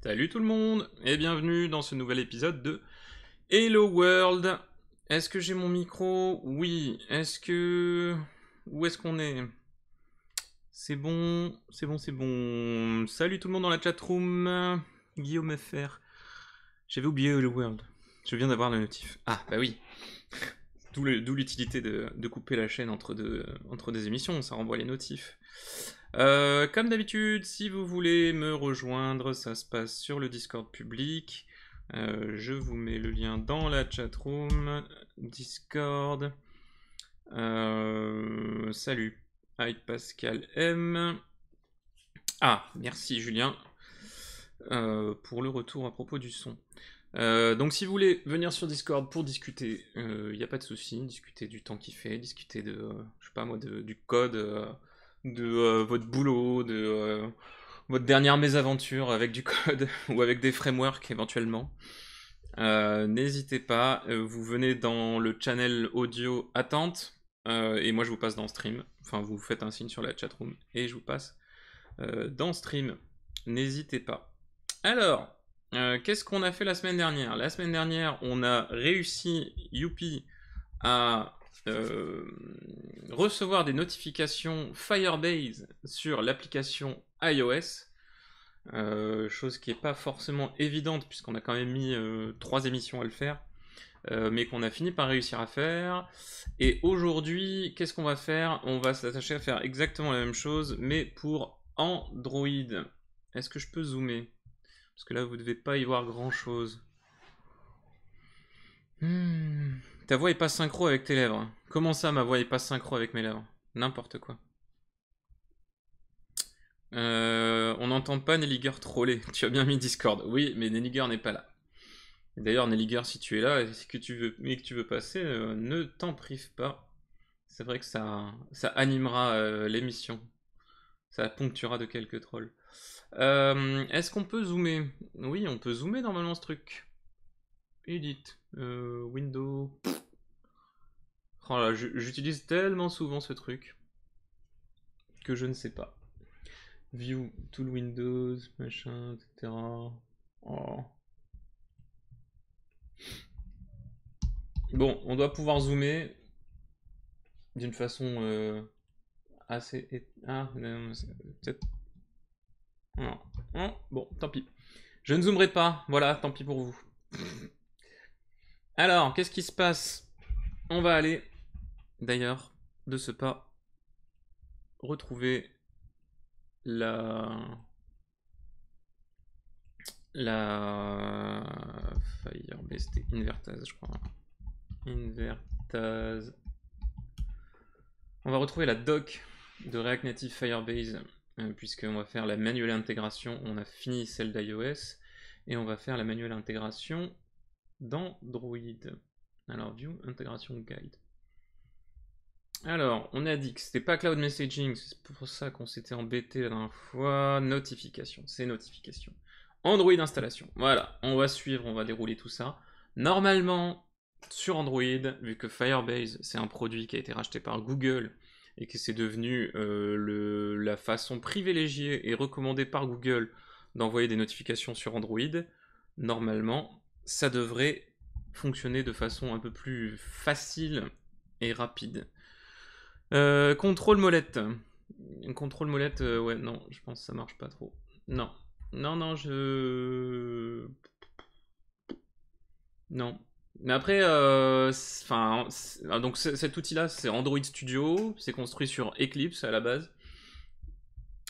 Salut tout le monde et bienvenue dans ce nouvel épisode de Hello World. Est-ce que j'ai mon micro? Oui. Est-ce que... Où est-ce qu'on est? C'est bon, c'est bon, c'est bon. Salut tout le monde dans la chatroom. Guillaume FR. J'avais oublié Hello World. Je viens d'avoir la notif. Ah bah oui. D'où l'utilité de couper la chaîne entre des émissions, ça renvoie les notifs. Comme d'habitude, si vous voulez me rejoindre, ça se passe sur le Discord public. Je vous mets le lien dans la chatroom. Discord. Salut. Hi Pascal M. Ah, merci Julien pour le retour à propos du son. Donc si vous voulez venir sur Discord pour discuter, il n'y a pas de souci, discuter du temps qu'il fait, discuter de, je sais pas moi, du code, de votre boulot, de votre dernière mésaventure avec du code ou avec des frameworks éventuellement. N'hésitez pas, vous venez dans le channel audio attente et moi je vous passe dans stream. Enfin vous faites un signe sur la chatroom et je vous passe dans stream. N'hésitez pas. Alors, qu'est-ce qu'on a fait la semaine dernière? La semaine dernière, on a réussi, youpi, à recevoir des notifications Firebase sur l'application iOS. Chose qui n'est pas forcément évidente puisqu'on a quand même mis 3 émissions à le faire. Mais qu'on a fini par réussir à faire. Et aujourd'hui, qu'est-ce qu'on va faire? On va s'attacher à faire exactement la même chose, mais pour Android. Est-ce que je peux zoomer? Parce que là, vous devez pas y voir grand-chose. Ta voix est pas synchro avec tes lèvres. Comment ça, ma voix est pas synchro avec mes lèvres? N'importe quoi. On n'entend pas Nelliger troller. Tu as bien mis Discord. Oui, mais Nelliger n'est pas là. D'ailleurs, Nelliger, si tu es là et que tu veux, mais que tu veux passer, ne t'en prive pas. C'est vrai que ça animera l'émission. Ça ponctuera de quelques trolls. Est-ce qu'on peut zoomer? Oui, on peut zoomer normalement ce truc. Edit. Window. Oh là, j'utilise tellement souvent ce truc que je ne sais pas. View, Tool Windows, machin, etc. Oh. Bon, on doit pouvoir zoomer d'une façon assez. Ah, peut-être. Non. Non. Bon, tant pis. Je ne zoomerai pas. Voilà, tant pis pour vous. Alors, qu'est-ce qui se passe? On va aller, d'ailleurs, de ce pas, retrouver la Firebase, c'était Invertase, je crois. Invertase. On va retrouver la doc de React Native Firebase, puisqu'on va faire la manuelle intégration. On a fini celle d'iOS, et on va faire la manuelle intégration d'Android. Alors, view intégration guide. Alors, on a dit que c'était pas cloud messaging, c'est pour ça qu'on s'était embêté la dernière fois. Notification, c'est notification. Android installation. Voilà, on va suivre, on va dérouler tout ça. Normalement, sur Android, vu que Firebase, c'est un produit qui a été racheté par Google et que c'est devenu la façon privilégiée et recommandée par Google d'envoyer des notifications sur Android, normalement, ça devrait fonctionner de façon un peu plus facile et rapide. Contrôle molette. Contrôle molette, ouais, non, je pense que ça marche pas trop. Non. Non, non, non. Mais après, enfin, donc cet outil-là, c'est Android Studio, c'est construit sur Eclipse à la base,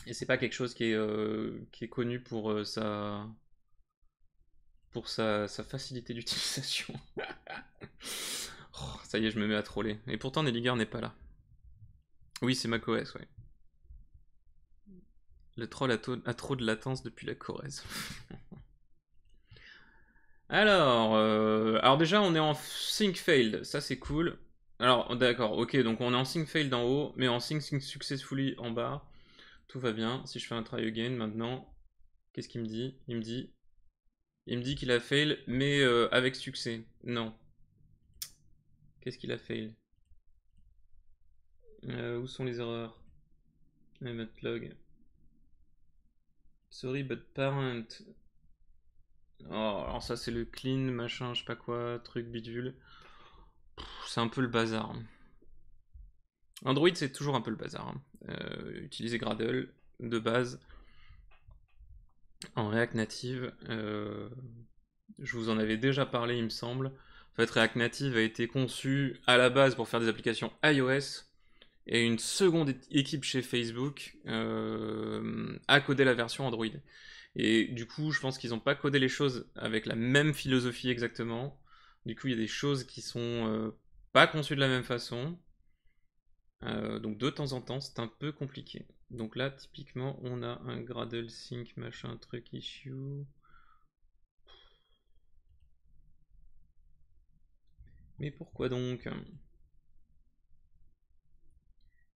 et c'est pas quelque chose qui est connu pour sa facilité d'utilisation. Oh, ça y est, je me mets à troller. Et pourtant, Nelliger n'est pas là. Oui, c'est macOS, ouais. Le troll a trop de latence depuis la Corrèze. Alors déjà, on est en sync failed, ça c'est cool. Alors, d'accord, ok, donc on est en sync failed en haut, mais en sync successfully en bas. Tout va bien. Si je fais un try again maintenant, qu'est-ce qu'il me dit? Il me dit qu'il a fail, mais avec succès. Non. Qu'est-ce qu'il a fail? Où sont les erreurs? Log. Sorry, but parent. Oh, alors ça c'est le clean, machin, je sais pas quoi, truc bidule. C'est un peu le bazar. Android c'est toujours un peu le bazar. Utiliser Gradle de base en React Native. Je vous en avais déjà parlé, il me semble. En fait, React Native a été conçu à la base pour faire des applications iOS, et une seconde équipe chez Facebook a codé la version Android. Et du coup, je pense qu'ils n'ont pas codé les choses avec la même philosophie exactement. Du coup, il y a des choses qui sont pas conçues de la même façon. Donc de temps en temps, c'est un peu compliqué. Donc là, typiquement, on a un Gradle sync machin truc issue. Mais pourquoi donc?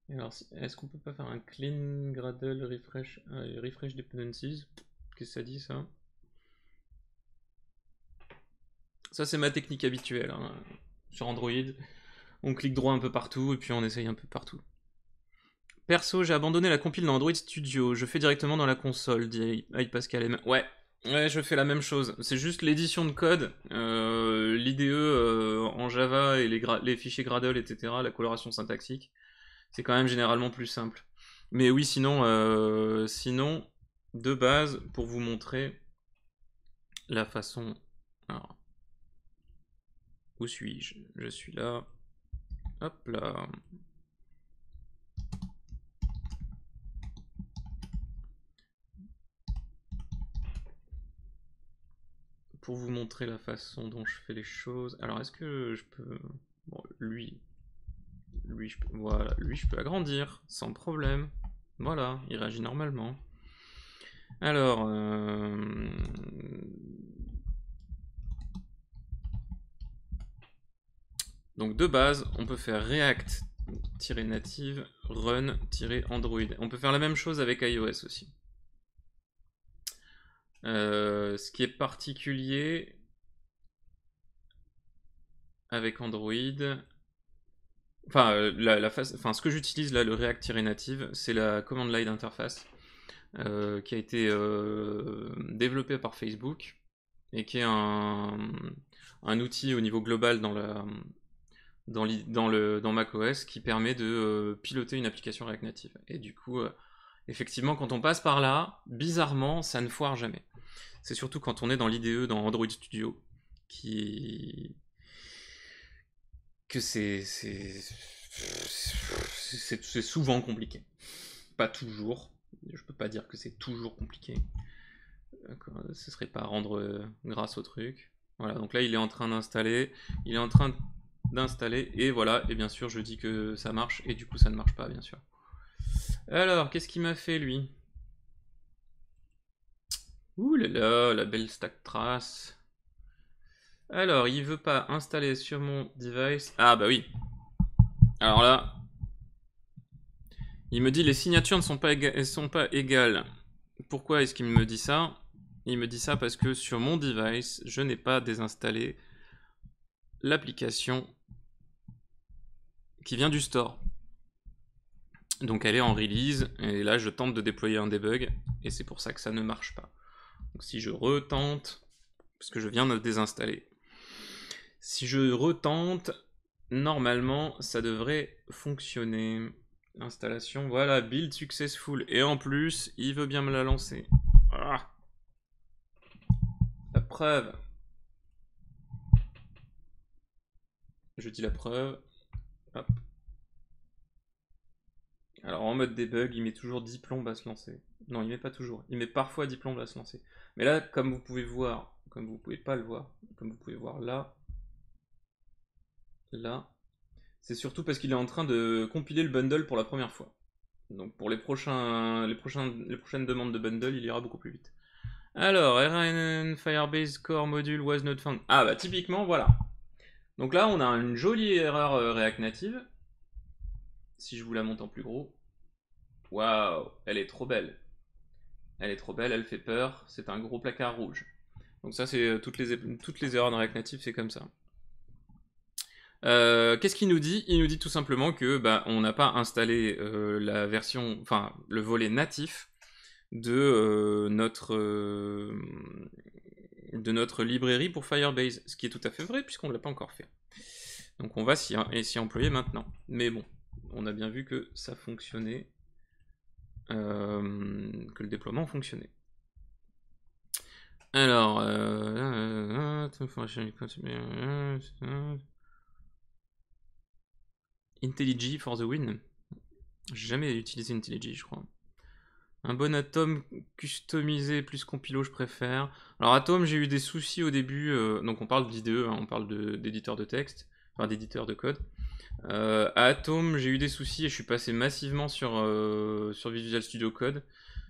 Alors, est-ce qu'on peut pas faire un clean Gradle refresh, refresh dependencies? Qu'est-ce que ça dit ça? Ça, c'est ma technique habituelle hein, sur Android. On clique droit un peu partout et puis on essaye un peu partout. Perso, j'ai abandonné la compile dans Android Studio. Je fais directement dans la console, dit Pascal. Ouais, je fais la même chose. C'est juste l'édition de code, l'IDE en Java et les fichiers Gradle, etc., la coloration syntaxique. C'est quand même généralement plus simple. Mais oui, sinon, de base, pour vous montrer la façon... Alors, où suis-je? Je suis là. Hop là. Pour vous montrer la façon dont je fais les choses. Alors, est-ce que je peux... Bon, lui, voilà, lui, je peux agrandir, sans problème. Voilà, il réagit normalement. Alors... Donc, de base, on peut faire React-native run-android. On peut faire la même chose avec iOS aussi. Ce qui est particulier avec Android, enfin, ce que j'utilise là, le React-native, c'est la command line interface qui a été développée par Facebook et qui est un outil au niveau global dans macOS qui permet de piloter une application React Native. Et du coup, effectivement, quand on passe par là, bizarrement, ça ne foire jamais. C'est surtout quand on est dans l'IDE, dans Android Studio, que c'est souvent compliqué. Pas toujours. Je peux pas dire que c'est toujours compliqué. Ce serait pas rendre grâce au truc. Voilà, donc là il est en train d'installer. Il est en train d'installer et voilà, et bien sûr je dis que ça marche et du coup ça ne marche pas bien sûr. Alors, qu'est-ce qu'il m'a fait lui? Ouh là là, la belle stack trace. Alors, il veut pas installer sur mon device. Ah bah oui. Alors là, il me dit les signatures ne sont pas, sont pas égales. Pourquoi est-ce qu'il me dit ça? Il me dit ça parce que sur mon device, je n'ai pas désinstallé l'application qui vient du store. Donc elle est en release, et là je tente de déployer un debug, et c'est pour ça que ça ne marche pas. Donc si je retente, parce que je viens de désinstaller, si je retente, normalement ça devrait fonctionner. Installation, voilà, build successful, et en plus, il veut bien me la lancer. Ah. La preuve. Je dis la preuve. Hop. Alors en mode debug, il met toujours 10 plombes à se lancer. Non, il met pas toujours. Il met parfois 10 plombes à se lancer. Mais là, comme vous pouvez voir, comme vous pouvez pas le voir, comme vous pouvez voir là, là, c'est surtout parce qu'il est en train de compiler le bundle pour la première fois. Donc pour les prochaines demandes de bundle, il ira beaucoup plus vite. Alors, RNN Firebase Core Module was not found. Ah bah typiquement, voilà. Donc là, on a une jolie erreur React Native. Si je vous la monte en plus gros. Waouh, elle est trop belle. Elle est trop belle, elle fait peur, c'est un gros placard rouge. Donc ça, c'est toutes les erreurs de React Native, c'est comme ça. Qu'est-ce qu'il nous dit? Il nous dit tout simplement que bah, on n'a pas installé la version, enfin le volet natif de de notre librairie pour Firebase, ce qui est tout à fait vrai puisqu'on ne l'a pas encore fait. Donc on va s'y employer maintenant. Mais bon, on a bien vu que ça fonctionnait, que le déploiement fonctionnait. Alors, IntelliJ for the win. J'ai jamais utilisé IntelliJ, je crois. Un bon Atom customisé plus compilo, je préfère. Alors Atom, j'ai eu des soucis au début. Donc on parle d'IDE, hein, on parle d'éditeur de texte, enfin d'éditeur de code. À Atom, j'ai eu des soucis et je suis passé massivement sur Visual Studio Code.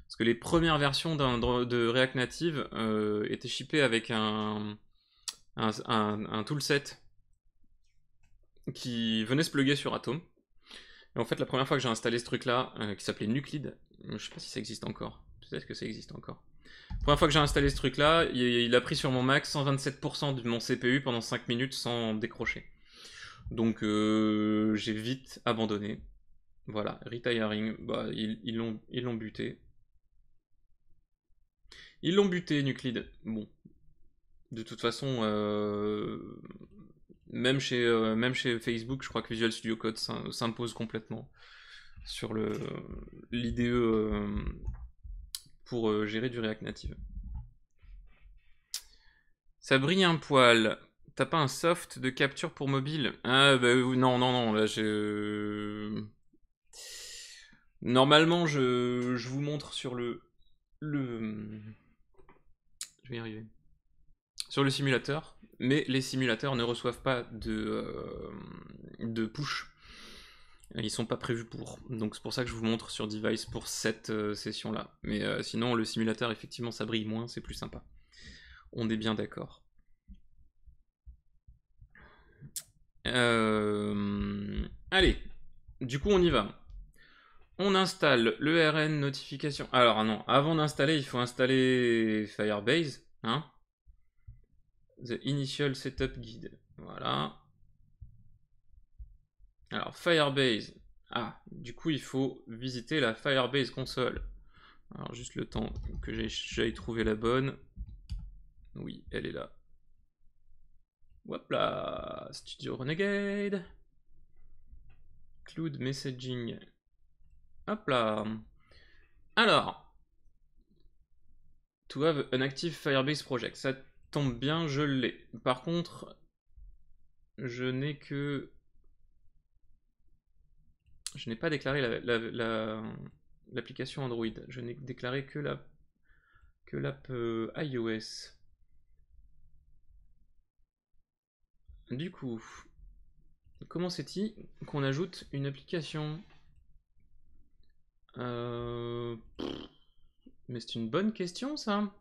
Parce que les premières versions de React Native étaient shippées avec un toolset qui venait se plugger sur Atom. Et en fait, la première fois que j'ai installé ce truc-là, qui s'appelait Nuclid, je sais pas si ça existe encore. Peut-être que ça existe encore. La première fois que j'ai installé ce truc-là, il a pris sur mon Mac 127% de mon CPU pendant 5 minutes sans décrocher. Donc j'ai vite abandonné. Voilà, retiring, bah, ils l'ont buté. Ils l'ont buté, Nuclid. Bon. De toute façon, même chez Facebook, je crois que Visual Studio Code s'impose complètement sur l'IDE pour gérer du React Native. Ça brille un poil. T'as pas un soft de capture pour mobile? Ah bah non, là j'ai... Normalement je vous montre sur le... Je vais y arriver. Sur le simulateur, mais les simulateurs ne reçoivent pas de push. Ils sont pas prévus pour. Donc c'est pour ça que je vous montre sur device pour cette session-là. Mais sinon, le simulateur, effectivement, ça brille moins, c'est plus sympa. On est bien d'accord. Allez, du coup, on y va. On installe le RN notification. Alors non, avant d'installer, il faut installer Firebase. Hein. The Initial Setup Guide. Voilà. Alors, Firebase. Ah, du coup, il faut visiter la Firebase console. Alors, juste le temps que j'aille trouver la bonne. Oui, elle est là. Hop là, Studio Renegade. Cloud Messaging. Hop là. Alors, to have an active Firebase project. Ça tombe bien, je l'ai. Par contre, je n'ai que... Je n'ai pas déclaré l'application Android. Je n'ai déclaré que l'app iOS. Du coup, comment c'est-il qu'on ajoute une application? Mais c'est une bonne question, ça.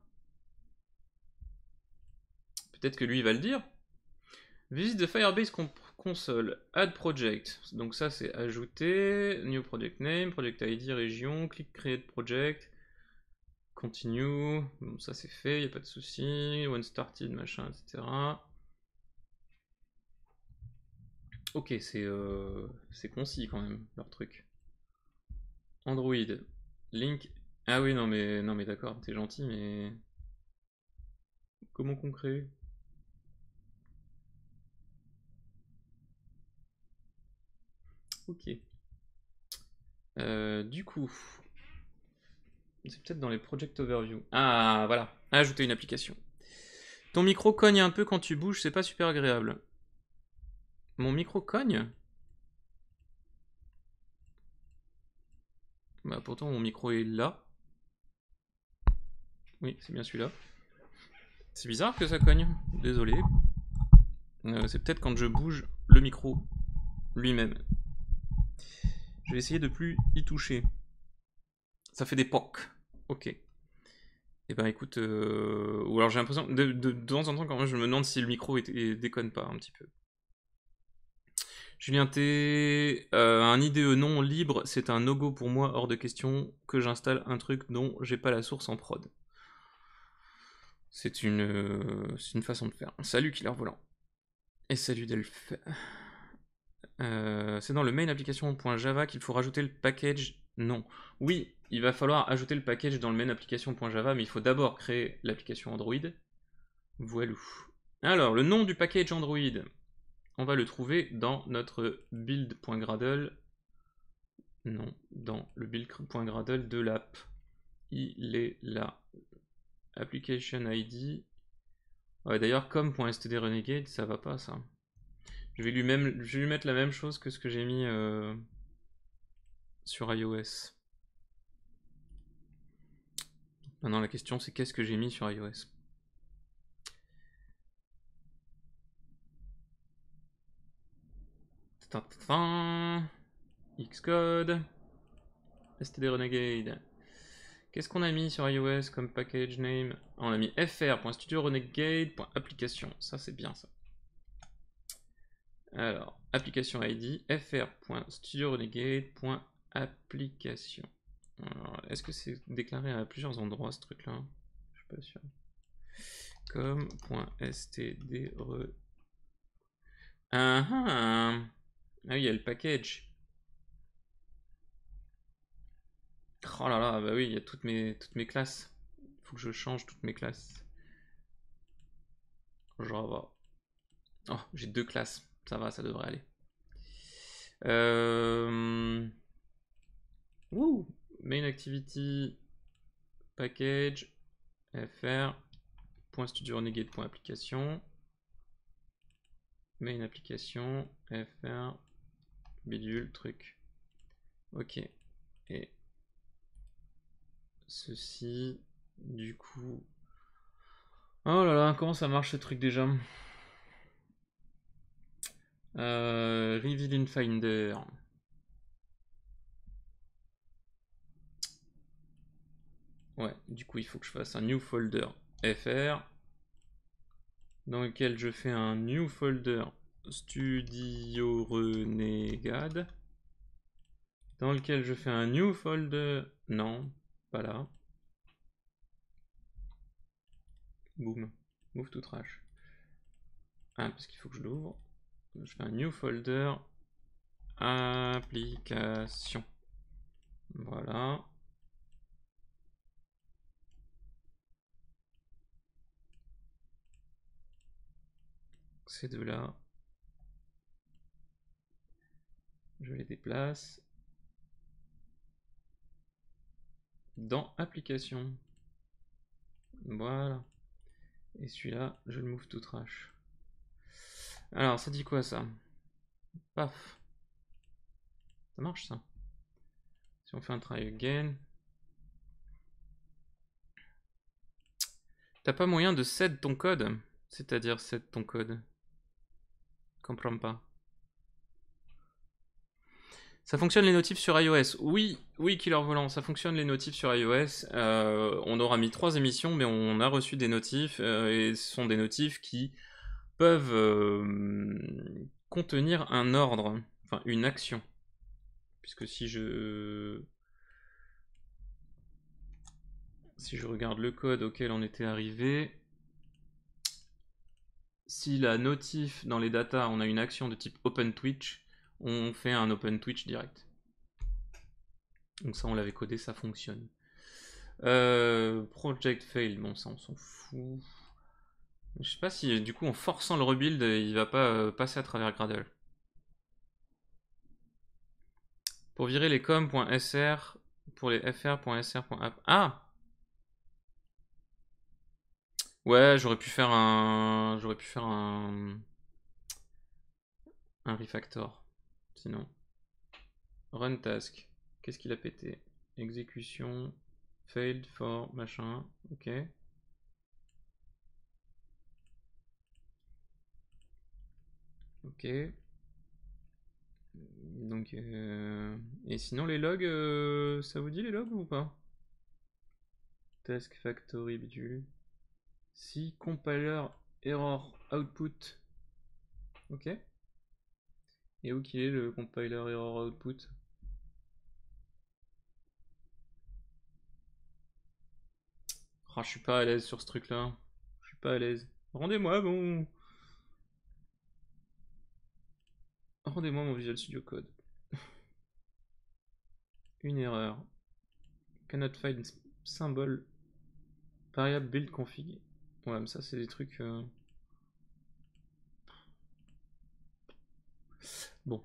Peut-être que lui va le dire. Visite de Firebase console, add project. Donc ça c'est ajouter, new project name, project ID, région, click create project, continue. Bon, ça c'est fait, y a pas de souci. One started, machin, etc. Ok, c'est concis quand même leur truc. Android, link. Ah oui, non mais d'accord, t'es gentil, mais comment qu'on crée? Ok. Du coup, c'est peut-être dans les project overview. Ah voilà, ajouter une application. Ton micro cogne un peu quand tu bouges, c'est pas super agréable. Mon micro cogne? Bah pourtant mon micro est là. Oui, c'est bien celui-là. C'est bizarre que ça cogne, désolé. C'est peut-être quand je bouge le micro lui-même. Je vais essayer de plus y toucher. Ça fait des pocs. Ok. Et ben écoute, ou alors j'ai l'impression, de temps en temps quand même je me demande si le micro déconne pas un petit peu. Julien T, un IDE non libre, c'est un no-go pour moi, hors de question que j'installe un truc dont j'ai pas la source en prod. C'est une façon de faire. Salut Killer Volant. Et salut Delph. C'est dans le main application.java qu'il faut rajouter le package. Non. Oui, il va falloir ajouter le package dans le main application.java, mais il faut d'abord créer l'application Android. Voilà. Alors, le nom du package Android, on va le trouver dans notre build.gradle. Non, dans le build.gradle de l'app. Il est là. Application ID. Ouais, d'ailleurs, com.stdrenegade, ça va pas ça. Je vais lui mettre la même chose que ce que j'ai mis sur iOS. Maintenant, la question c'est qu'est-ce que j'ai mis sur iOS? Xcode. stdrenegade. Qu'est-ce qu'on a mis sur iOS comme package name? On a mis fr.studiorenegade.application. Ça, c'est bien ça. Alors, application ID, fr.studiorenegade.application. Est-ce que c'est déclaré à plusieurs endroits ce truc-là? Je suis pas sûr. com.stdre. Ah oui, il y a le package. Oh là là, bah oui, il y a toutes mes classes. Faut que je change toutes mes classes. Java. Oh, j'ai 2 classes. Ça va, ça devrait aller. Main activity package fr.studiorenegade.application. Main application fr bidule truc. Ok. Et ceci, du coup. Oh là là, comment ça marche ce truc déjà? Reveal in Finder. Ouais, du coup, il faut que je fasse un new folder fr dans lequel je fais un new folder Studio Renegade dans lequel je fais un new folder. Non, pas là. Boom. Move to trash. Ah, parce qu'il faut que je l'ouvre. Je fais un new folder application. Voilà. Ces deux-là, je les déplace dans application. Voilà. Et celui-là, je le move to trash. Alors, ça dit quoi ça? Paf. Ça marche ça. Si on fait un try again. T'as pas moyen de set ton code? C'est-à-dire set ton code. Comprends pas. Ça fonctionne les notifs sur iOS. Oui, oui, Killer Volant, ça fonctionne les notifs sur iOS. On aura mis 3 émissions, mais on a reçu des notifs, et ce sont des notifs qui peuvent contenir un ordre, enfin une action. Puisque si je regarde le code auquel on était arrivé, si la notif dans les datas, on a une action de type OpenTwitch, on fait un OpenTwitch direct. Donc ça, on l'avait codé, ça fonctionne. Project fail, bon ça on s'en fout. Je sais pas si du coup en forçant le rebuild, il va pas passer à travers Gradle. Pour virer les com.sr pour les fr.sr.app. Ah! Ouais, j'aurais pu faire un refactor. Sinon. Run task. Qu'est-ce qu'il a pété? Exécution. Failed for machin. Ok. Ok. Donc, et sinon les logs, ça vous dit les logs ou pas? Task factory bidule. Si compiler error output. Ok. Et où qu'il est le compiler error output? Oh, je suis pas à l'aise sur ce truc là. Je suis pas à l'aise. Rendez-moi mon Visual Studio Code. Une erreur. Cannot find symbol variable build config. Ouais, mais ça, c'est des trucs... Bon.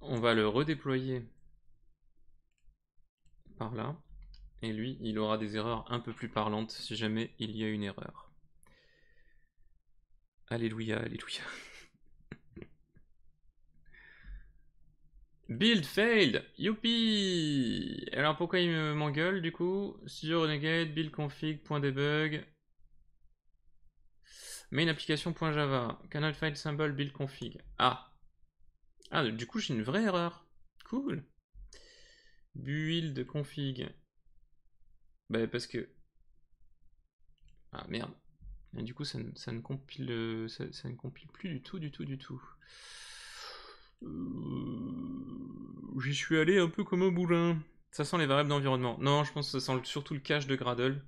On va le redéployer par là. Et lui, il aura des erreurs un peu plus parlantes si jamais il y a une erreur. Alléluia, alléluia. Build failed! Youpi! Alors pourquoi il m'engueule du coup? Studio Renegade, build config.debug. Main application.java. Canal file symbol build config. Ah! Ah, du coup j'ai une vraie erreur. Cool! Build config. Bah parce que... Ah merde. Et du coup ça ne compile, ça ne compile plus du tout, du tout, du tout. J'y suis allé un peu comme un boulin. Ça sent les variables d'environnement. Non, je pense que ça sent surtout le cache de Gradle.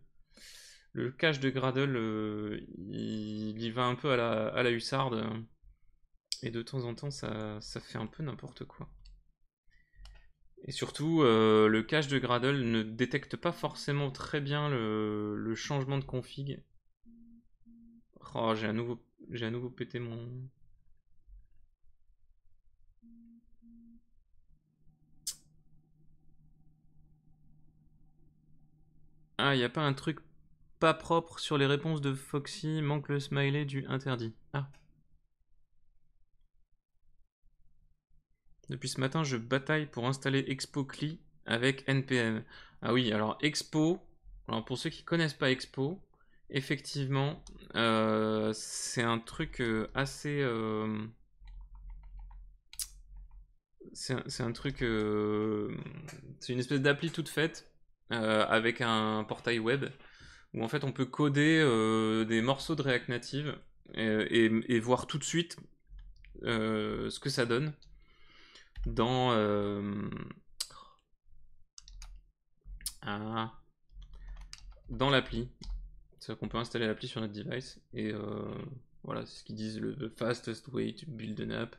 Le cache de Gradle, il y va un peu à la hussarde. Et de temps en temps, ça fait un peu n'importe quoi. Et surtout, le cache de Gradle ne détecte pas forcément très bien le changement de config. Oh, j'ai à nouveau pété mon... Ah, il n'y a pas un truc pas propre sur les réponses de Foxy, manque le smiley du interdit. Ah. Depuis ce matin, je bataille pour installer Expo CLI avec NPM. Ah oui, alors Expo, alors pour ceux qui connaissent pas Expo, effectivement, c'est un truc assez... c'est un truc... c'est une espèce d'appli toute faite avec un portail web où en fait on peut coder des morceaux de React Native et voir tout de suite ce que ça donne dans ah, dans l'appli. C'est-à-dire qu'on peut installer l'appli sur notre device et voilà, c'est ce qu'ils disent le fastest way to build an app.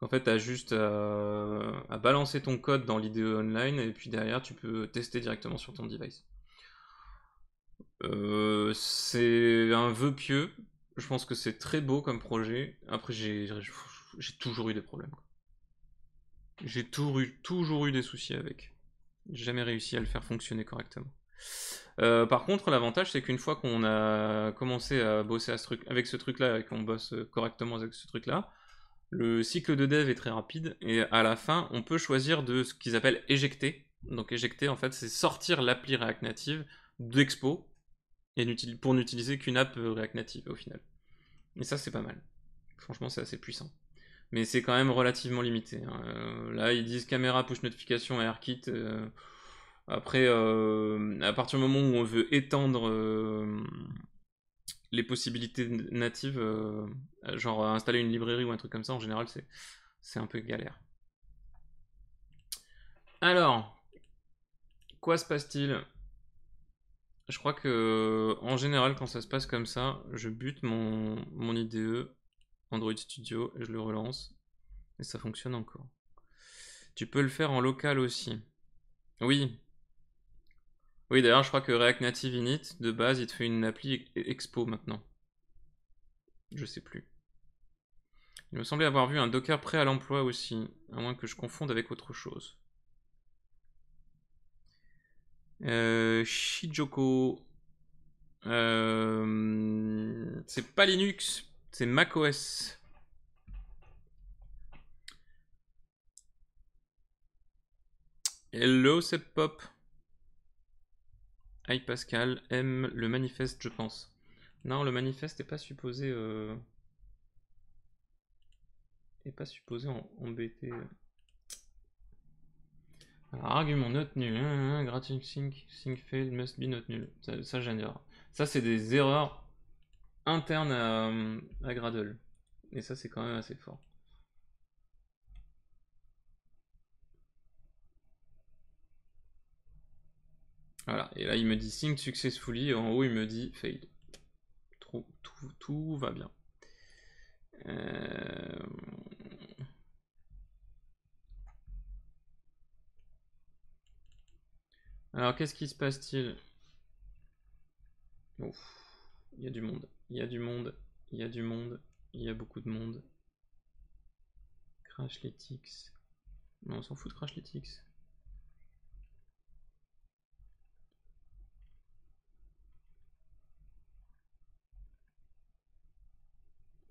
En fait, tu as juste à balancer ton code dans l'IDE online et puis derrière, tu peux tester directement sur ton device. C'est un vœu pieux. Je pense que c'est très beau comme projet. Après, j'ai toujours eu des problèmes. J'ai toujours eu des soucis avec. J'ai jamais réussi à le faire fonctionner correctement. Par contre, l'avantage, c'est qu'une fois qu'on a commencé à bosser avec ce truc-là et qu'on bosse correctement avec ce truc-là, le cycle de dev est très rapide et à la fin, on peut choisir de ce qu'ils appellent éjecter. Donc éjecter, en fait, c'est sortir l'appli React Native d'Expo et pour n'utiliser qu'une app React Native au final. Et ça, c'est pas mal. Franchement, c'est assez puissant. Mais c'est quand même relativement limité, hein. Là, ils disent caméra, push notification et AirKit. Après, à partir du moment où on veut étendre les possibilités natives, genre installer une librairie ou un truc comme ça, en général, c'est un peu galère. Alors, quoi se passe-t-il? Je crois que, en général, quand ça se passe comme ça, je bute mon IDE Android Studio et je le relance. Et ça fonctionne encore. Tu peux le faire en local aussi. Oui. Oui, d'ailleurs, je crois que React Native Init, de base, il te fait une appli Expo maintenant. Je sais plus. Il me semblait avoir vu un Docker prêt à l'emploi aussi, à moins que je confonde avec autre chose. Shijoko. C'est pas Linux, c'est macOS. Hello, c'est Pop. Hi Pascal, aime le manifeste, je pense. Non, le manifeste n'est pas supposé... est pas supposé embêter... Alors, argument not nul, gratitude sync failed, must be not nul. Ça j'adore. Ça, c'est des erreurs internes à Gradle. Et ça, c'est quand même assez fort. Voilà, et là, il me dit sync successfully, et en haut, il me dit failed. Tout va bien. Alors, qu'est-ce qui se passe-t-il? Ouf, il y a du monde, il y a du monde, il y a du monde, il y a beaucoup de monde. Crashlytics. Non, on s'en fout de Crashlytics.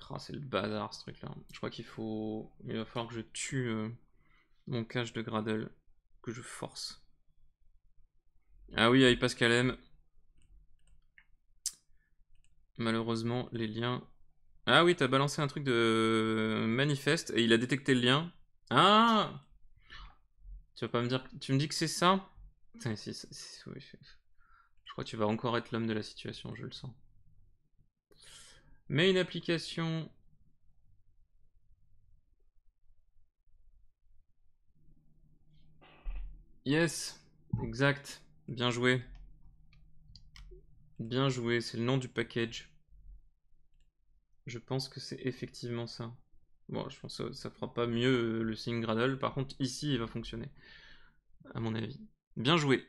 Oh, c'est le bazar ce truc là. Je crois qu'il va falloir que je tue mon cache de Gradle. Que je force. Ah oui, avec Pascal M. Malheureusement, les liens. Ah oui, t'as balancé un truc de manifeste et il a détecté le lien. Ah! Tu vas pas me dire. Tu me dis que c'est ça? Putain, oui, je crois que tu vas encore être l'homme de la situation, je le sens. Mais une application. Yes, exact. Bien joué. Bien joué, c'est le nom du package. Je pense que c'est effectivement ça. Bon, je pense que ça fera pas mieux le signe Gradle. Par contre, ici, il va fonctionner. À mon avis. Bien joué.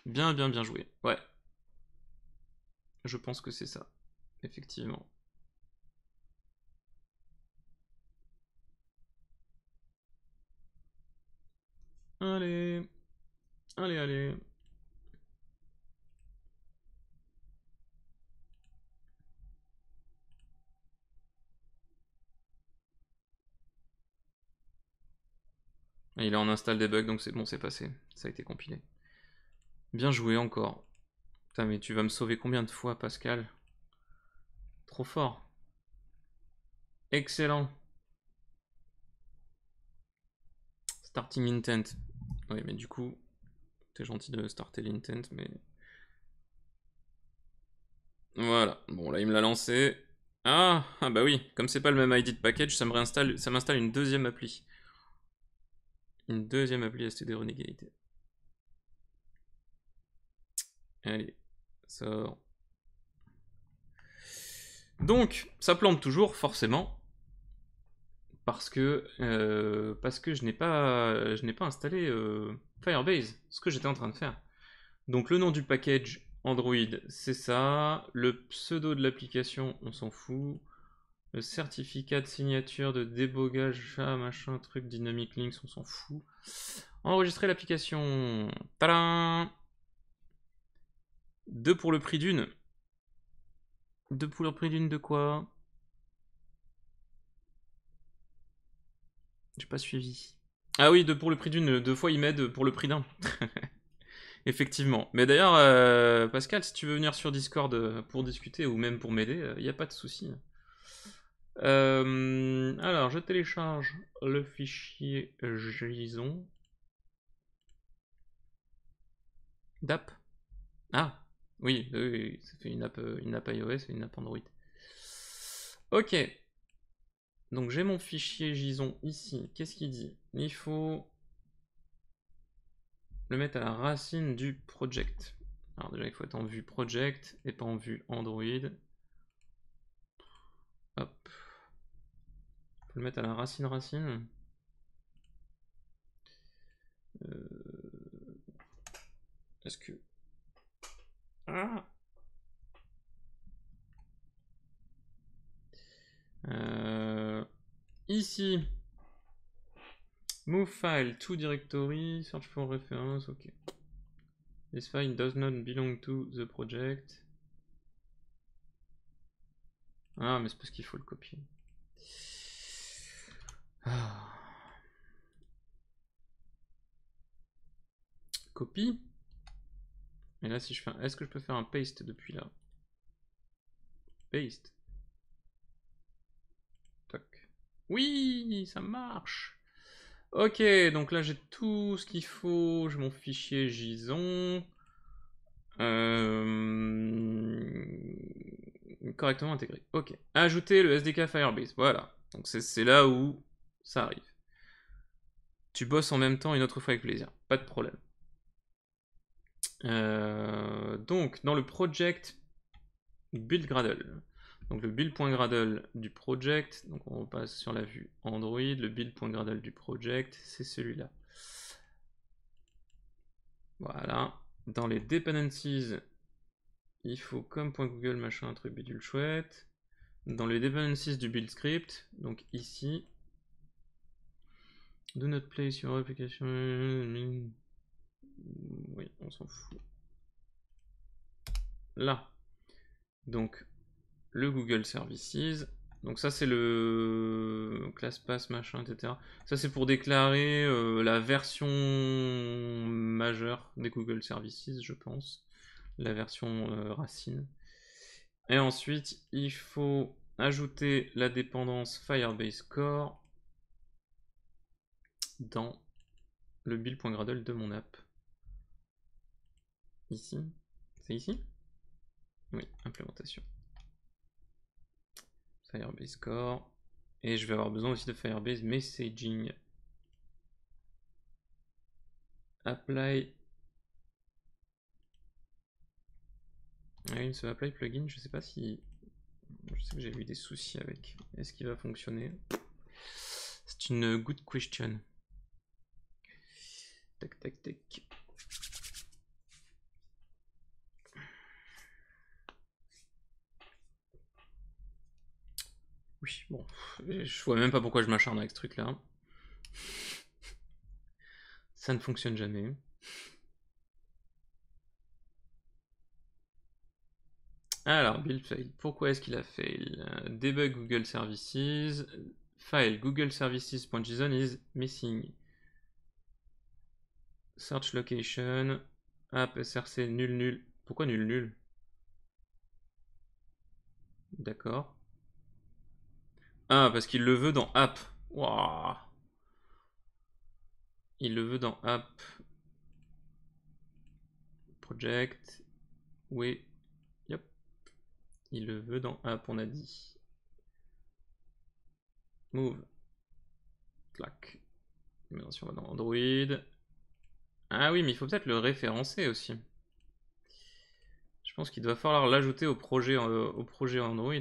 Bien, bien, bien joué. Ouais. Je pense que c'est ça. Effectivement. Allez. Allez, allez. Et il est en install debug, donc c'est bon, c'est passé. Ça a été compilé. Bien joué encore. Putain, mais tu vas me sauver combien de fois, Pascal? Trop fort. Excellent. Starting intent. Oui, mais du coup, t'es gentil de starter l'intent, mais... Voilà. Bon, là, il me l'a lancé. Ah, ah bah oui. Comme c'est pas le même ID de package, ça m'installe une deuxième appli. Une deuxième appli STD Renegade. Allez, sort. Donc, ça plante toujours, forcément. Parce que je n'ai pas installé Firebase, ce que j'étais en train de faire. Donc le nom du package Android, c'est ça. Le pseudo de l'application, on s'en fout. Le certificat de signature de débogage, machin, truc, Dynamic Links, on s'en fout. Enregistrer l'application. Tadam! 2 pour le prix d'une. 2 pour le prix d'une de quoi? J'ai pas suivi. Ah oui, 2 pour le prix d'une. 2 fois il m'aide pour le prix d'un. Effectivement. Mais d'ailleurs, Pascal, si tu veux venir sur Discord pour discuter ou même pour m'aider, il n'y a pas de souci. Alors, je télécharge le fichier JSON d'app. Ah, oui, oui, ça fait une app iOS et une app Android. Ok. Donc j'ai mon fichier JSON ici. Qu'est-ce qu'il dit? Il faut le mettre à la racine du project. Alors déjà, il faut être en vue project et pas en vue Android. Hop. Faut le mettre à la racine. Est-ce que... Ah Ici. Move file to directory, search for reference, ok. This file does not belong to the project. Ah, mais c'est parce qu'il faut le copier. Ah. Copie. Et là, si je fais un... Est-ce que je peux faire un paste depuis là? Paste. Toc. Oui, ça marche. Ok, donc là j'ai tout ce qu'il faut. J'ai mon fichier JSON. Correctement intégré. Ok. Ajouter le SDK Firebase. Voilà. Donc c'est là où ça arrive. Tu bosses en même temps une autre fois avec plaisir. Pas de problème. Donc, dans le project build Gradle. Donc le build.gradle du project. Donc on passe sur la vue Android. Le build.gradle du project, c'est celui-là. Voilà. dans les dependencies, il faut comme.google machin, un truc bidule chouette. Dans les dependencies du build script, donc ici, do not place your application. Oui, on s'en fout. Là, donc le Google Services. Donc ça c'est le ClassPass machin, etc. Ça c'est pour déclarer la version majeure des Google Services, je pense. La version racine. Et ensuite, il faut ajouter la dépendance Firebase Core dans le build.gradle de mon app. Ici. C'est ici? Oui, implémentation. Firebase Core. Et je vais avoir besoin aussi de Firebase Messaging. Apply. Ah oui, ce Apply plugin, je sais pas si. Je sais que j'ai eu des soucis avec. Est-ce qu'il va fonctionner? C'est une good question. Tac, tac, tac. Oui, bon. Je vois même pas pourquoi je m'acharne avec ce truc-là. Ça ne fonctionne jamais. Alors, build fail. Pourquoi est-ce qu'il a fail? Debug Google Services. File Google Services.json is missing. Search location. App src nul nul. Pourquoi nul nul? D'accord. Ah, parce qu'il le veut dans app. Waouh. Il le veut dans app. Project. Oui. Yep. Il le veut dans app, on a dit. Move. Clac. Maintenant, si on va dans Android. Ah oui, mais il faut peut-être le référencer aussi. Je pense qu'il doit falloir l'ajouter au projet Android.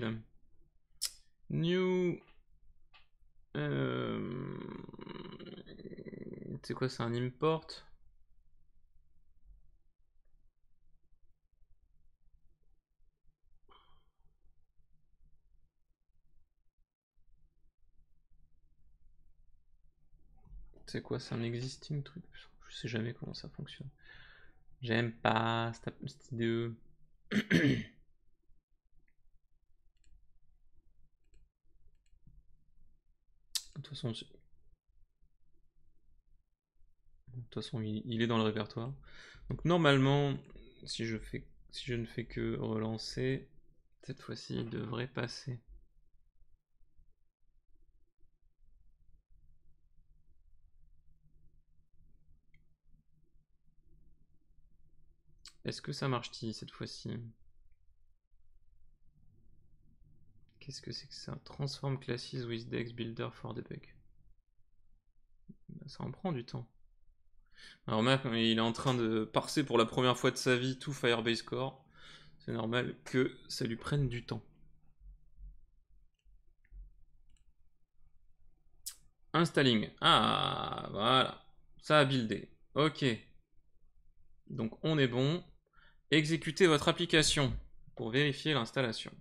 New. C'est quoi, c'est un import? C'est quoi, c'est un existing truc? Je sais jamais comment ça fonctionne. J'aime pas cette idée. De toute façon, il est dans le répertoire. Donc normalement, si je ne fais que relancer, cette fois-ci, il devrait passer. Est-ce que ça marche-t-il cette fois-ci? Qu'est-ce que c'est que ça? Transform classes with Dex Builder for debug. Ça en prend du temps. Alors remarque, il est en train de parser pour la première fois de sa vie tout Firebase Core. C'est normal que ça lui prenne du temps. Installing. Ah, voilà. Ça a buildé. Ok. Donc on est bon. Exécutez votre application pour vérifier l'installation.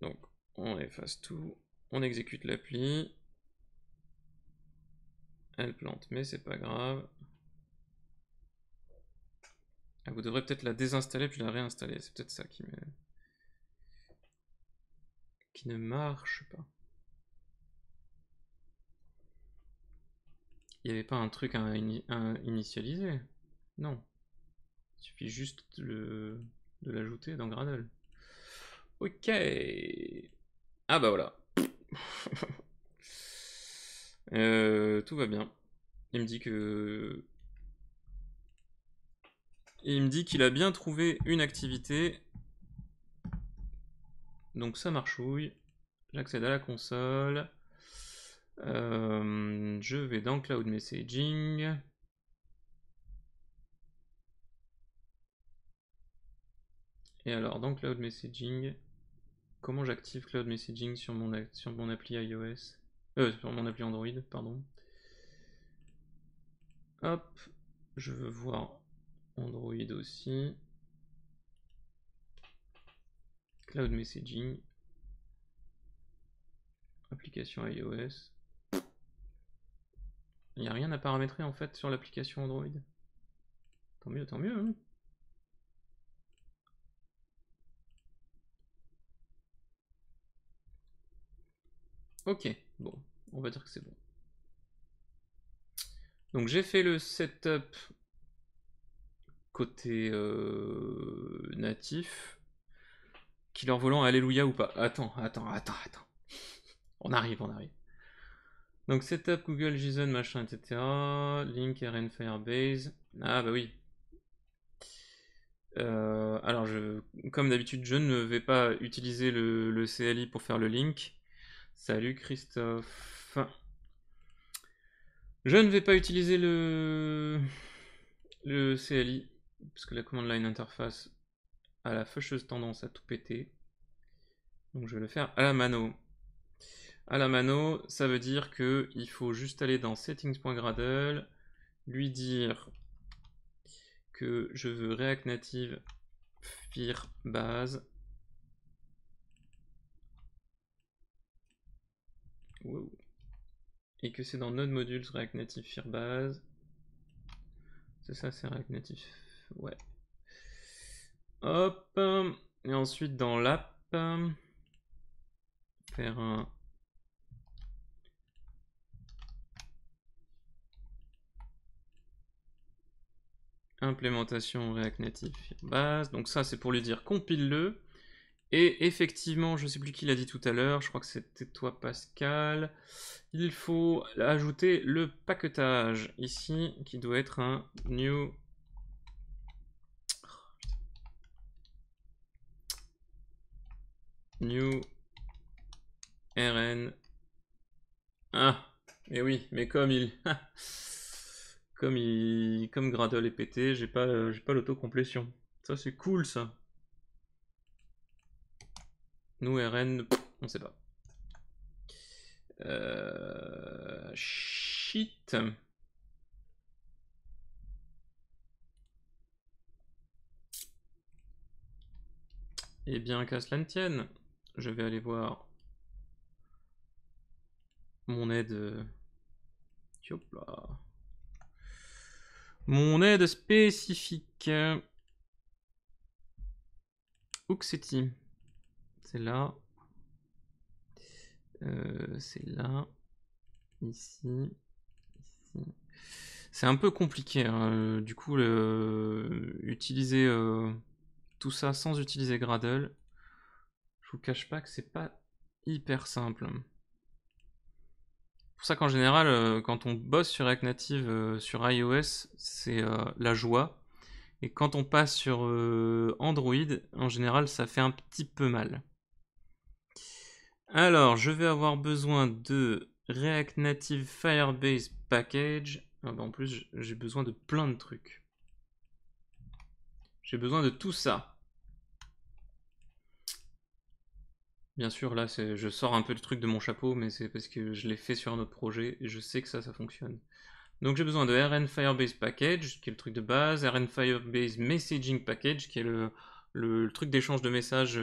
Donc on efface tout. On exécute l'appli. Elle plante, mais c'est pas grave. Ah, vous devrez peut-être la désinstaller puis la réinstaller. C'est peut-être ça qui ne marche pas. Il n'y avait pas un truc à initialiser? Non. Il suffit juste de l'ajouter dans Gradle. Ok. Ah bah voilà. Tout va bien. Il me dit que... Il me dit qu'il a bien trouvé une activité. Donc ça marchouille. J'accède à la console. Je vais dans Cloud Messaging. Et alors, dans Cloud Messaging, comment j'active Cloud Messaging sur mon appli iOS? Sur mon appli Android, pardon. Hop. Je veux voir Android aussi. Cloud Messaging. Application iOS. Il n'y a rien à paramétrer en fait sur l'application Android. Tant mieux, tant mieux. Hein. Ok, bon, on va dire que c'est bon. Donc j'ai fait le setup côté natif. Killer volant, alléluia ou pas? Attends. On arrive. Donc setup Google JSON machin etc. Link RN Firebase. Ah bah oui. Alors comme d'habitude je ne vais pas utiliser le CLI pour faire le link. Salut Christophe. Je ne vais pas utiliser le CLI parce que la command line interface a la fâcheuse tendance à tout péter. Donc je vais le faire à la mano. À la mano, ça veut dire que il faut juste aller dans settings.gradle, lui dire que je veux React Native Firebase. Wow. Et que c'est dans Node Modules React Native Firebase. C'est ça, c'est React Native. Ouais. Hop. Et ensuite dans l'app, faire un implémentation React Native Firebase. Donc ça, c'est pour lui dire compile-le. Et effectivement, je sais plus qui l'a dit tout à l'heure, je crois que c'était toi Pascal, il faut ajouter le paquetage ici, qui doit être un new rn. Ah, mais oui, mais comme Gradle est pété, j'ai pas l'autocomplétion. Ça c'est cool ça. Nous rn, on sait pas. Shit. Eh bien, qu'à cela ne tienne, je vais aller voir mon aide. Hop là. Mon aide spécifique. Uxeti. C'est là. C'est là. Ici. Ici. C'est un peu compliqué. Hein. Du coup, utiliser tout ça sans utiliser Gradle, je vous cache pas que c'est pas hyper simple. C'est pour ça qu'en général, quand on bosse sur React Native sur iOS, c'est la joie. Et quand on passe sur Android, en général, ça fait un petit peu mal. Alors, je vais avoir besoin de React Native Firebase Package. Ah bah en plus, j'ai besoin de plein de trucs. J'ai besoin de tout ça. Bien sûr, là, je sors un peu le truc de mon chapeau, mais c'est parce que je l'ai fait sur un autre projet et je sais que ça fonctionne. Donc j'ai besoin de RN Firebase Package, qui est le truc de base, RN Firebase Messaging Package, qui est le truc d'échange de messages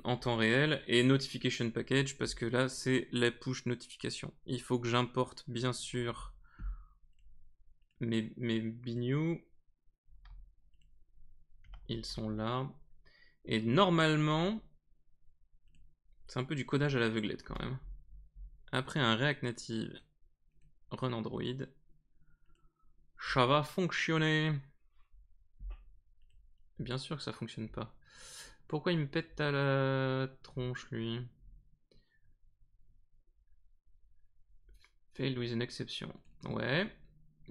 en temps réel, et Notification Package, parce que là, c'est la push notification. Il faut que j'importe, bien sûr, mes bnew. Ils sont là. Et normalement, c'est un peu du codage à l'aveuglette quand même. Après un React Native Run Android, ça va fonctionner. Bien sûr que ça fonctionne pas. Pourquoi il me pète à la tronche lui? Failed with an exception. Ouais.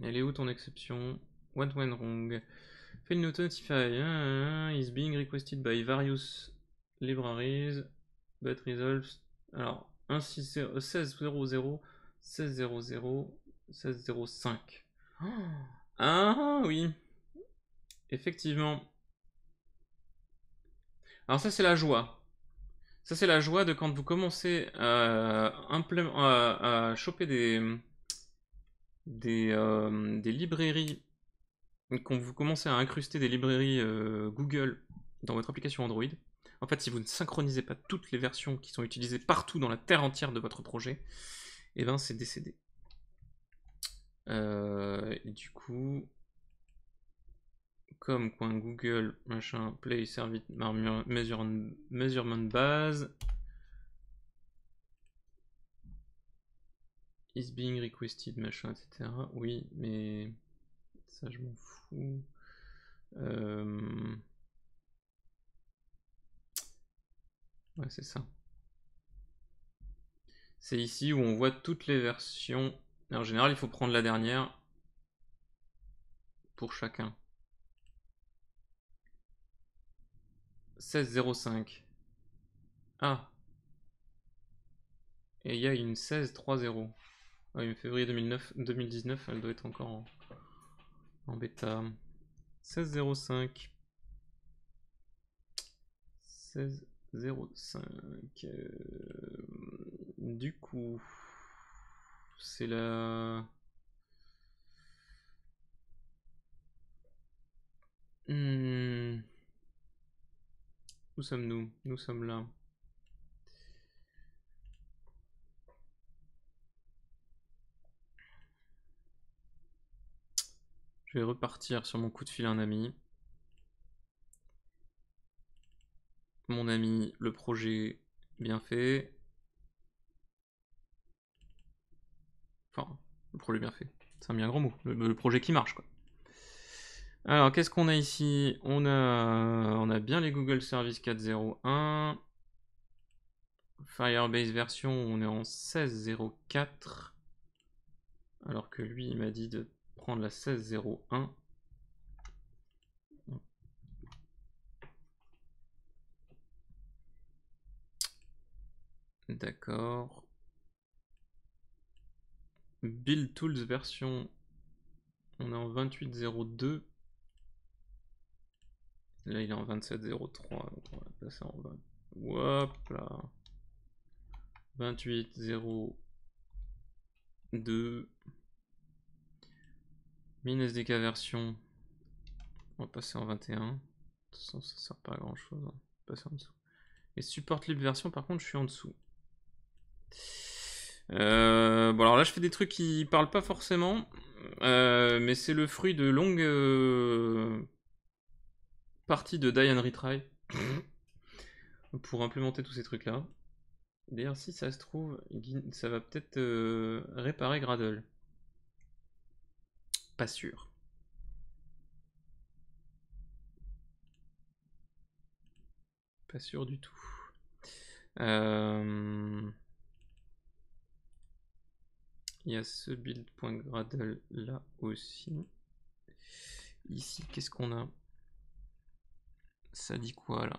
Elle est où ton exception? What went wrong? Failed to notify is being requested by various libraries but resolves. Alors 1600 1600 1605. Ah oui. Effectivement. Alors ça c'est la joie. Ça c'est la joie de quand vous commencez à choper des librairies, quand vous commencez à incruster des librairies Google dans votre application Android, en fait, si vous ne synchronisez pas toutes les versions qui sont utilisées partout dans la terre entière de votre projet, et ben c'est décédé. Et du coup, comme .google machin play service measurement base is being requested machin etc. Oui, mais ça je m'en fous. Ouais, c'est ça. C'est ici où on voit toutes les versions. Et en général, il faut prendre la dernière pour chacun. 16.05. Ah. Et il y a une 16.3.0. Ah oui, mais février 2019, elle doit être encore en bêta. 16.05. 16.05. Du coup, c'est la... Où sommes-nous? Nous sommes là. Je vais repartir sur mon coup de fil à un ami. Mon ami, le projet bien fait. Enfin, le projet bien fait. C'est un bien grand mot. Le projet qui marche, quoi. Alors, qu'est-ce qu'on a ici? On a bien les Google Service 4.0.1. Firebase version, on est en 16.04. Alors que lui, il m'a dit de prendre la 16.01. D'accord. Build Tools version, on est en 28.02. Là, il est en 27.03. Donc on va passer en 20. Hop là. 28.02. MinSDK version, on va passer en 21. De toute façon, ça sert pas à grand chose. On va passer en dessous. Et support lib version, par contre, je suis en dessous. Bon, alors là, je fais des trucs qui parlent pas forcément. Mais c'est le fruit de longues parties de die and retry pour implémenter tous ces trucs là. D'ailleurs, si ça se trouve, ça va peut-être réparer Gradle. Pas sûr. Pas sûr du tout. Il y a ce build.gradle là aussi. Ici, qu'est-ce qu'on a? Ça dit quoi là?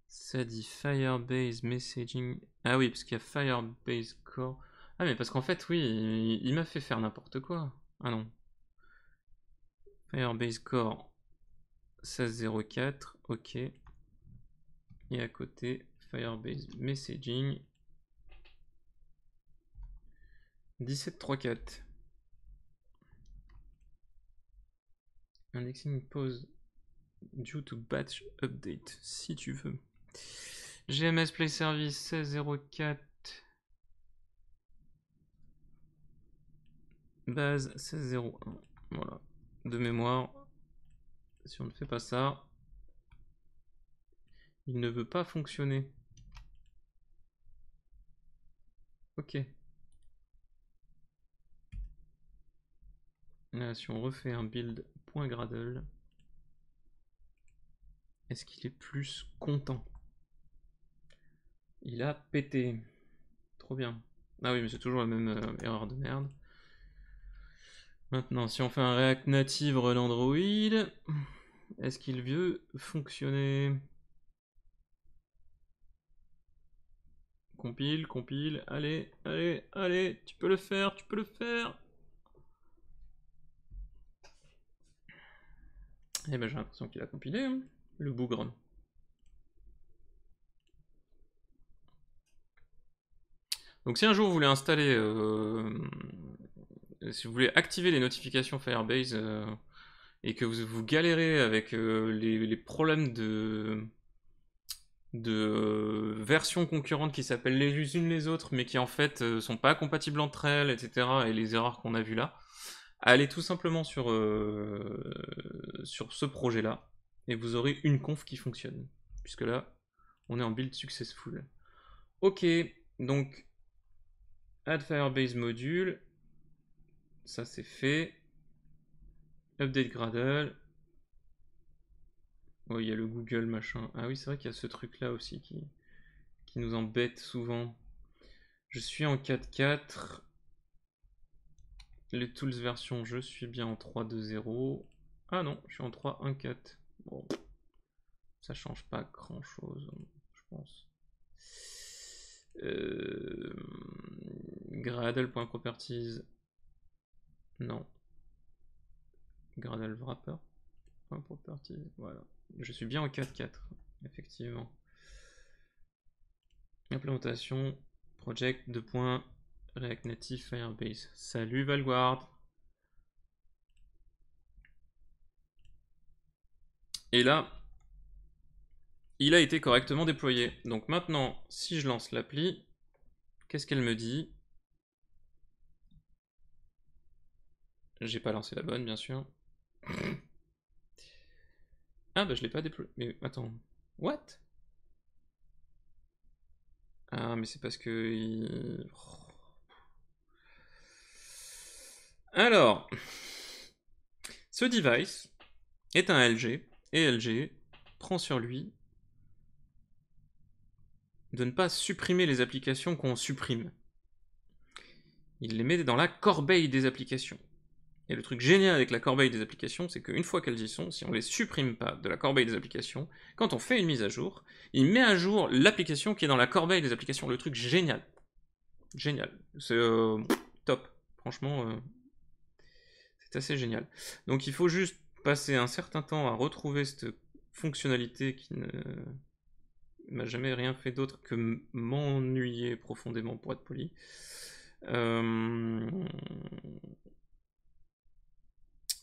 Ça dit Firebase Messaging. Ah oui, parce qu'il y a Firebase Core. Ah mais parce qu'en fait, oui, il m'a fait faire n'importe quoi. Ah non. Firebase Core 16.04, ok. Et à côté, Firebase Messaging 17.3.4. Indexing pause due to batch update, si tu veux. GMS Play Service 16.04. Base 16.01. Voilà. De mémoire, si on ne fait pas ça, il ne veut pas fonctionner. Ok. Là, si on refait un build.gradle, est-ce qu'il est plus content? Il a pété. Trop bien. Ah oui, mais c'est toujours la même erreur de merde. Maintenant, si on fait un React Native Run Android, est-ce qu'il veut fonctionner? Compile, compile, allez, allez, allez, tu peux le faire, tu peux le faire. Eh ben j'ai l'impression qu'il a compilé, hein, le bougre. Donc si un jour vous voulez installer, si vous voulez activer les notifications Firebase et que vous galérez avec les problèmes de versions concurrentes qui s'appellent les unes les autres, mais qui en fait sont pas compatibles entre elles, etc. et les erreurs qu'on a vues là, allez tout simplement sur ce projet-là, et vous aurez une conf qui fonctionne. Puisque là, on est en build successful. Ok, donc add Firebase module, ça c'est fait. Update Gradle. Oh, il y a le Google machin. Ah oui, c'est vrai qu'il y a ce truc-là aussi qui nous embête souvent. Je suis en 4.4. Les tools version, je suis bien en 3.2.0. Ah non, je suis en 3.1.4. Bon, ça change pas grand-chose, je pense. Gradle.properties. Non. Gradle wrapper. Properties. Voilà. Je suis bien en 4.4, effectivement. Implémentation, project, 2. React Native Firebase. Salut Valguard. Et là, il a été correctement déployé. Donc maintenant, si je lance l'appli, qu'est-ce qu'elle me dit? J'ai pas lancé la bonne, bien sûr. Ah bah je l'ai pas déployé. Mais attends. What? Ah mais c'est parce que... Alors, ce device est un LG, et LG prend sur lui de ne pas supprimer les applications qu'on supprime. Il les met dans la corbeille des applications. Et le truc génial avec la corbeille des applications, c'est qu'une fois qu'elles y sont, si on les supprime pas de la corbeille des applications, quand on fait une mise à jour, il met à jour l'application qui est dans la corbeille des applications. Le truc génial. Génial. C'est top. Franchement, c'est assez génial. Donc il faut juste passer un certain temps à retrouver cette fonctionnalité qui ne m'a jamais rien fait d'autre que m'ennuyer profondément, pour être poli.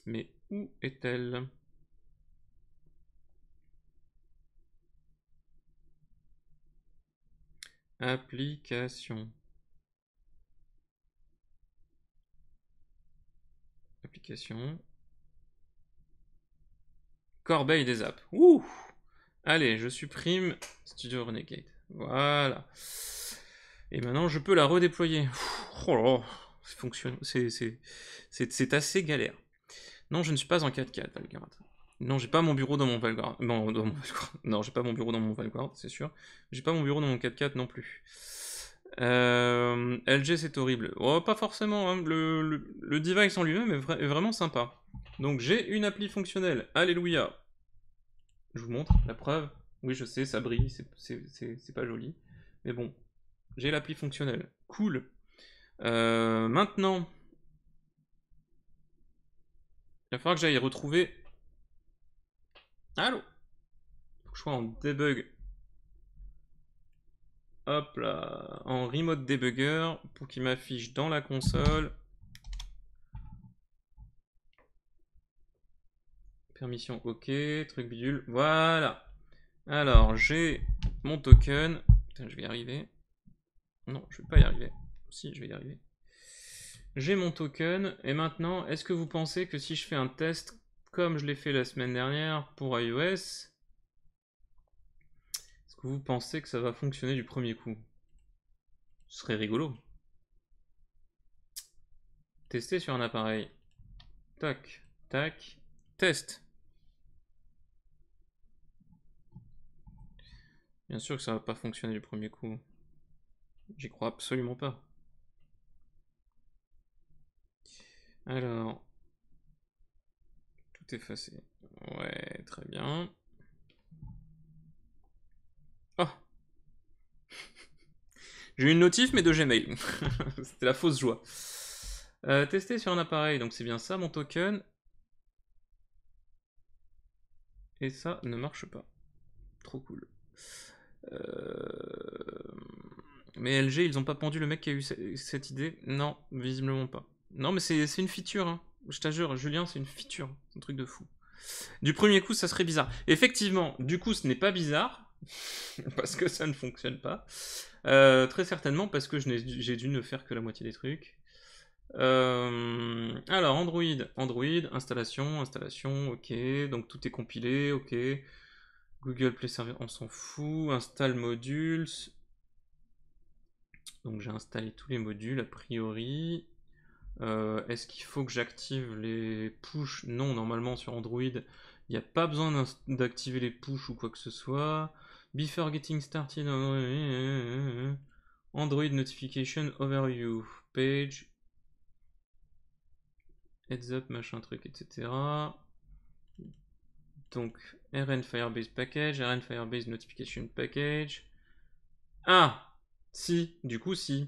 Mais où est-elle? Application. Application. Corbeille des apps. Ouh! Allez, je supprime Studio Renegade. Voilà. Et maintenant, je peux la redéployer. Oh là là, ça fonctionne. C'est assez galère. Non, je ne suis pas en 4.4, Valguard. Non, j'ai pas mon bureau dans mon Valguard. Non, non, j'ai pas mon bureau dans mon Valguard, c'est sûr. J'ai pas mon bureau dans mon 4.4 non plus. LG, c'est horrible. Oh, pas forcément. Hein. Le device en lui-même est vraiment sympa. Donc, j'ai une appli fonctionnelle. Alléluia. Je vous montre la preuve. Oui, je sais, ça brille, c'est pas joli. Mais bon, j'ai l'appli fonctionnelle. Cool. Maintenant, il va falloir que j'aille retrouver... Allô? Faut que je sois en debug. Hop là, en remote debugger pour qu'il m'affiche dans la console. Permission OK, truc bidule. Voilà. Alors, j'ai mon token. Putain, je vais y arriver. Non, je vais pas y arriver. Si, je vais y arriver. J'ai mon token. Et maintenant, est-ce que vous pensez que si je fais un test comme je l'ai fait la semaine dernière pour iOS, est-ce que vous pensez que ça va fonctionner du premier coup? Ce serait rigolo. Tester sur un appareil. Tac, tac, test. Bien sûr que ça va pas fonctionner du premier coup. J'y crois absolument pas. Alors, tout effacé. Ouais, très bien. Oh, j'ai eu une notif, mais de Gmail. C'était la fausse joie. Tester sur un appareil, donc c'est bien ça mon token. Et ça ne marche pas. Trop cool. Mais LG, ils ont pas pendu le mec qui a eu cette idée? Non, visiblement pas. Non, mais c'est une feature, hein. Je t'assure, Julien, c'est une feature. C'est un truc de fou. Du premier coup, ça serait bizarre. Effectivement, du coup, ce n'est pas bizarre, parce que ça ne fonctionne pas. Très certainement parce que j'ai dû ne faire que la moitié des trucs. Alors, Android, installation, ok. Donc tout est compilé, ok. Google Play Server, on s'en fout. Install modules. Donc j'ai installé tous les modules a priori. Est-ce qu'il faut que j'active les push? Non, normalement sur Android, il n'y a pas besoin d'activer les push ou quoi que ce soit. Before getting started, Android notification overview page, heads up, machin truc, etc. Donc RN Firebase package, RN Firebase notification package. Ah, si, du coup si.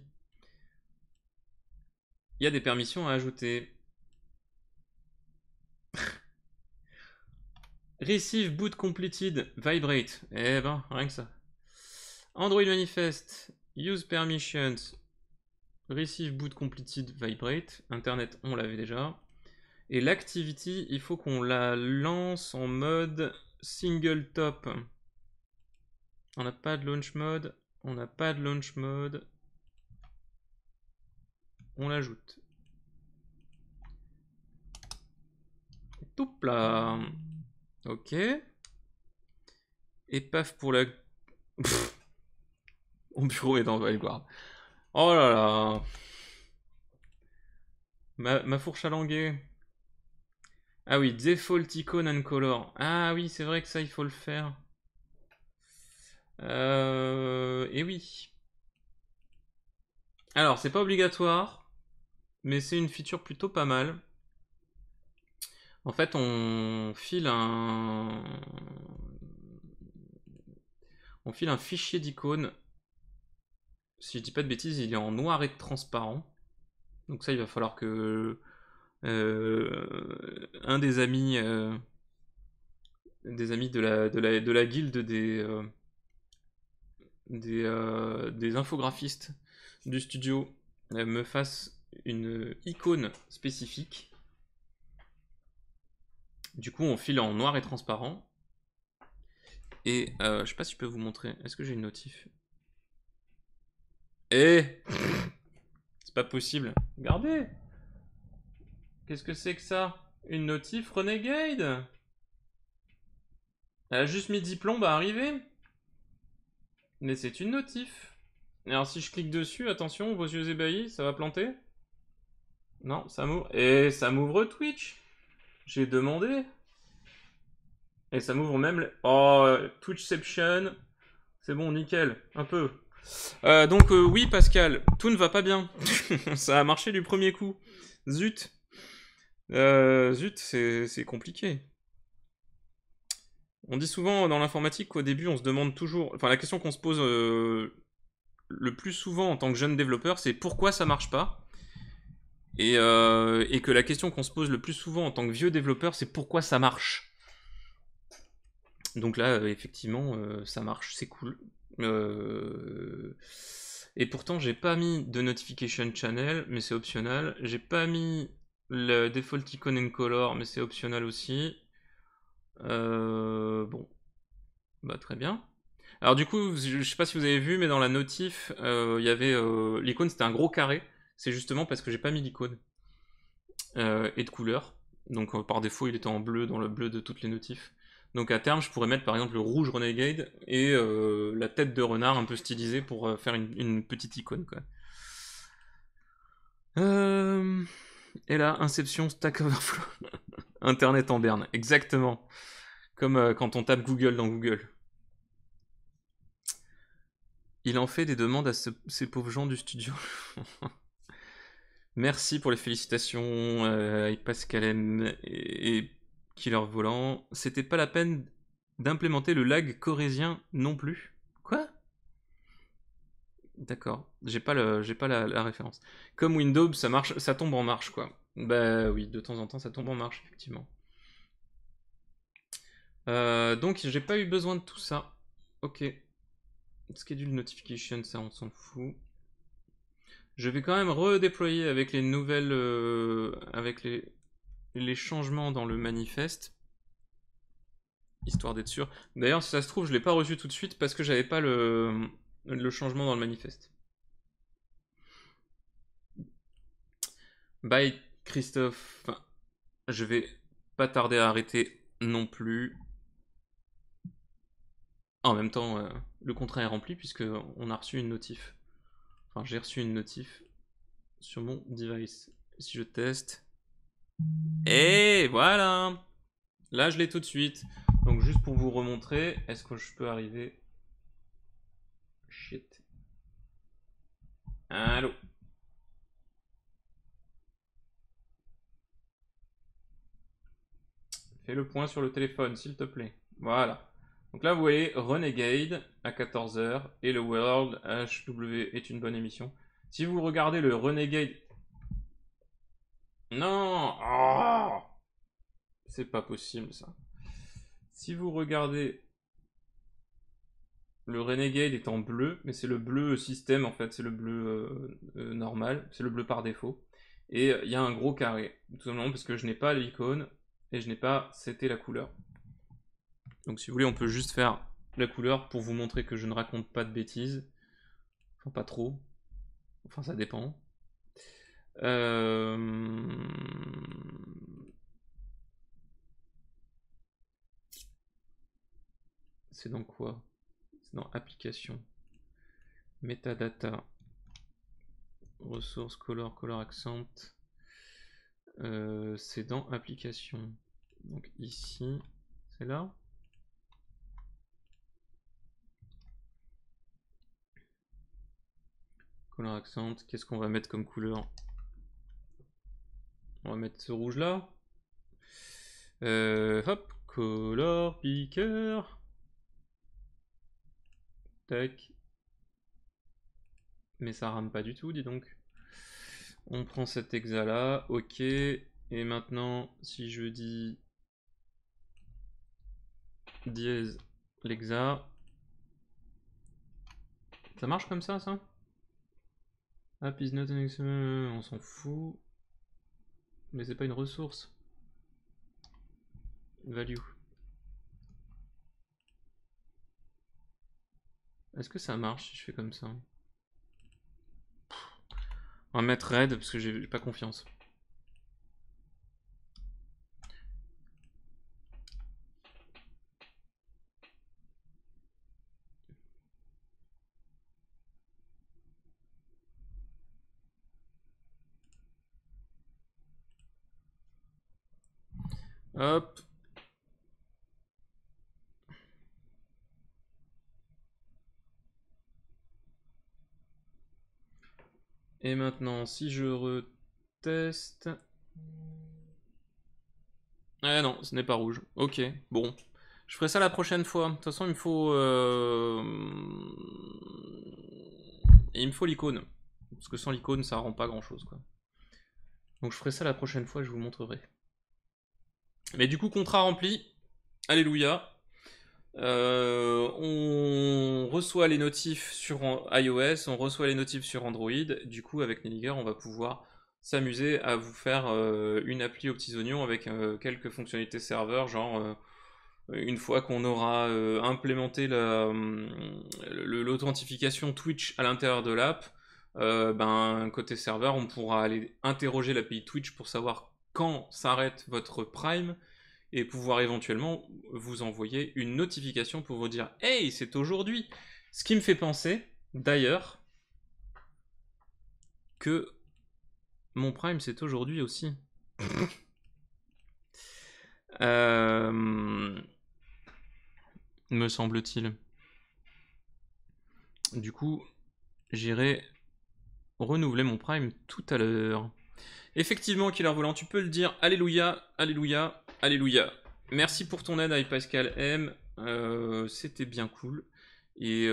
Il y a des permissions à ajouter. Receive boot completed, vibrate. Eh ben, rien que ça. Android manifest, use permissions, receive boot completed, vibrate. Internet, on l'avait déjà. Et l'activity, il faut qu'on la lance en mode single top. On n'a pas de launch mode. On n'a pas de launch mode. On l'ajoute. Tout là. Ok. Et paf pour la... Mon bureau est dans Valguard. Oh là là. Ma fourche à languer. Ah oui, default icon and color. Ah oui, c'est vrai que ça, il faut le faire. Et oui. Alors, c'est pas obligatoire, mais c'est une feature plutôt pas mal. En fait, on file un fichier d'icônes. Si je dis pas de bêtises, il est en noir et transparent. Donc ça, il va falloir que un des amis de la guilde des infographistes du studio me fasse une icône spécifique. Du coup, on file en noir et transparent. Et je sais pas si je peux vous montrer. Est-ce que j'ai une notif? Eh, c'est pas possible. Regardez. Qu'est-ce que c'est que ça? Une notif Renegade? Elle a juste mis 10 plombes à arriver. Mais c'est une notif. Alors si je clique dessus, attention, vos yeux ébahis, ça va planter? Non, ça m'ouvre. Et ça m'ouvre Twitch. J'ai demandé. Et ça m'ouvre même... Oh, Twitchception. C'est bon, nickel. Un peu. Donc oui, Pascal, tout ne va pas bien. Ça a marché du premier coup. Zut. Zut, c'est compliqué. On dit souvent dans l'informatique qu'au début, on se demande toujours... Enfin, la question qu'on se pose le plus souvent en tant que jeune développeur, c'est pourquoi ça marche pas. Et que la question qu'on se pose le plus souvent en tant que vieux développeur, c'est pourquoi ça marche. Donc là, effectivement, ça marche, c'est cool. Et pourtant, j'ai pas mis de notification channel, mais c'est optionnel. J'ai pas mis le default icon and color, mais c'est optionnel aussi. Bon, bah très bien. Alors du coup, je sais pas si vous avez vu, mais dans la notif, il y avait l'icône, c'était un gros carré. C'est justement parce que j'ai pas mis l'icône et de couleur. Donc par défaut, il était en bleu dans le bleu de toutes les notifs. Donc à terme, je pourrais mettre par exemple le rouge Renegade et la tête de renard un peu stylisée pour faire une petite icône, quoi. Et là, Inception, Stack Overflow. Internet en berne, exactement. Comme quand on tape Google dans Google. Il en fait des demandes à ces pauvres gens du studio. Merci pour les félicitations avec Pascal M et Killer Volant. C'était pas la peine d'implémenter le lag corésien non plus. Quoi? D'accord, j'ai pas la référence. Comme Windows, ça marche, ça tombe en marche, quoi. Bah oui, de temps en temps, ça tombe en marche, effectivement. Donc j'ai pas eu besoin de tout ça. Ok. Schedule notification, ça on s'en fout. Je vais quand même redéployer avec les nouvelles, avec les changements dans le manifeste, histoire d'être sûr. D'ailleurs, si ça se trouve, je l'ai pas reçu tout de suite parce que j'avais pas le changement dans le manifeste. Bye Christophe. Enfin, je vais pas tarder à arrêter non plus. En même temps, le contrat est rempli puisque on a reçu une notif. Enfin, j'ai reçu une notif sur mon device. Si je teste. Et voilà. Là, je l'ai tout de suite. Donc, juste pour vous remontrer, est-ce que je peux arriver? Shit. Allô? Fais le point sur le téléphone, s'il te plaît. Voilà. Donc là, vous voyez Renegade à 14h et le World HW est une bonne émission. Si vous regardez le Renegade... Non, oh, c'est pas possible ça. Si vous regardez... Le Renegade est en bleu, mais c'est le bleu système en fait, c'est le bleu normal, c'est le bleu par défaut. Et il y a un gros carré, tout simplement parce que je n'ai pas l'icône et je n'ai pas seté la couleur. Donc si vous voulez, on peut juste faire la couleur pour vous montrer que je ne raconte pas de bêtises. Enfin, pas trop. Enfin, ça dépend. C'est dans quoi? C'est dans application. Metadata. Ressources, color, color accent. C'est dans application. Donc ici, c'est là. Color accent, qu'est-ce qu'on va mettre comme couleur? On va mettre ce rouge là. Hop, color picker. Tac. Mais ça rame pas du tout, dis donc. On prend cet hexa là, ok. Et maintenant, si je dis dièse l'hexa, ça marche comme ça? App is not an hexa, on s'en fout. Mais c'est pas une ressource. Value. Est-ce que ça marche si je fais comme ça? On va mettre red parce que j'ai pas confiance. Hop. Et maintenant, si je reteste... Ah non, ce n'est pas rouge. Ok, bon. Je ferai ça la prochaine fois. De toute façon, il me faut... il me faut l'icône. Parce que sans l'icône, ça rend pas grand-chose, quoi. Donc je ferai ça la prochaine fois, je vous montrerai. Mais du coup, contrat rempli. Alléluia. On reçoit les notifs sur iOS, on reçoit les notifs sur Android. Du coup, avec Nelliger, on va pouvoir s'amuser à vous faire une appli aux petits oignons avec quelques fonctionnalités serveur, genre une fois qu'on aura implémenté l'authentification Twitch à l'intérieur de l'app, ben, côté serveur, on pourra aller interroger l'API Twitch pour savoir quand s'arrête votre Prime et pouvoir éventuellement vous envoyer une notification pour vous dire « Hey, c'est aujourd'hui !» Ce qui me fait penser, d'ailleurs, que mon Prime, c'est aujourd'hui aussi. Me semble-t-il. Du coup, j'irai renouveler mon Prime tout à l'heure. Effectivement, Killer Volant, tu peux le dire. Alléluia, alléluia, alléluia. Merci pour ton aide, Pascal M. C'était bien cool. Et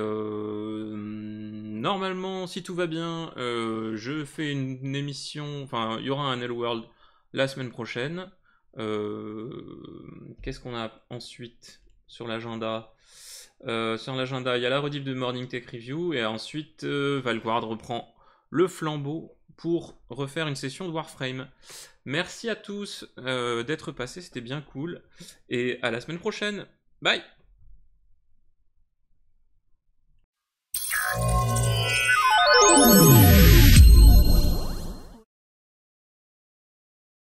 normalement, si tout va bien, je fais une émission. Enfin, il y aura un L-World la semaine prochaine. Qu'est-ce qu'on a ensuite sur l'agenda? Sur l'agenda, il y a la rediff de Morning Tech Review, et ensuite Valguard reprend le flambeau pour refaire une session de Warframe. Merci à tous d'être passés, c'était bien cool, et à la semaine prochaine. Bye!